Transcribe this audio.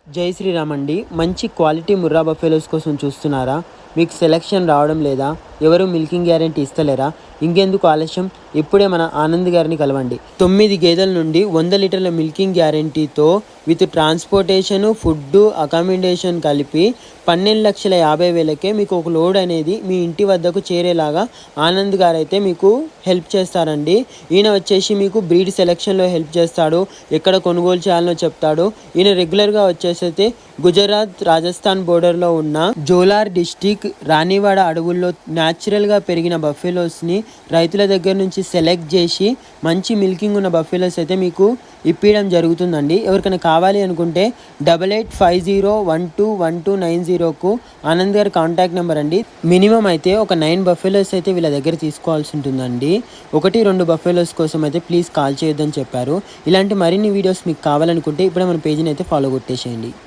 జై శ్రీరామ్ అండి. మంచి క్వాలిటీ ముర్రా బఫెలోస్ కోసం చూస్తున్నారా? మీకు సెలెక్షన్ రావడం లేదా? ఎవరు మిల్కింగ్ గ్యారెంటీ ఇస్తలేరా? ఇంకెందుకు ఆలస్యం? ఇప్పుడే మన ఆనంద్ గారిని కలవండి. 9 గేదెల నుండి 100 లీటర్ల మిల్కింగ్ గ్యారెంటీతో విత్ ట్రాన్స్పోర్టేషన్, ఫుడ్, అకామిడేషన్ కలిపి 12,50,000కే మీకు ఒక లోడ్ అనేది మీ ఇంటి వద్దకు చేరేలాగా ఆనంద్ గారు అయితే మీకు హెల్ప్ చేస్తారండి. ఈయన వచ్చేసి మీకు బ్రీడ్ సెలెక్షన్లో హెల్ప్ చేస్తాడు, ఎక్కడ కొనుగోలు చేయాలనో చెప్తాడు. ఈయన రెగ్యులర్గా వచ్చేసైతే గుజరాత్, రాజస్థాన్ బోర్డర్లో ఉన్న జోలార్ డిస్టిక్ రాణివాడ అడవుల్లో న్యాచురల్గా పెరిగిన బఫెలోస్ని రైతుల దగ్గర నుంచి సెలెక్ట్ చేసి మంచి మిల్కింగ్ ఉన్న బఫెలోస్ అయితే మీకు ఇప్పించడం జరుగుతుందండి. ఎవరికైనా కావాలి అనుకుంటే 8850121290కు ఆనంద్ గారి కాంటాక్ట్ నెంబర్ అండి. మినిమం అయితే ఒక 9 బఫెలోస్ అయితే వీళ్ళ దగ్గర తీసుకోవాల్సి ఉంటుందండి. 1-2 బఫెలోస్ కోసం అయితే ప్లీజ్ కాల్ చేయొద్దని చెప్పారు. ఇలాంటి మరిన్ని వీడియోస్ మీకు కావాలనుకుంటే ఇప్పుడే మన పేజీని అయితే ఫాలో కొట్టేసేయండి.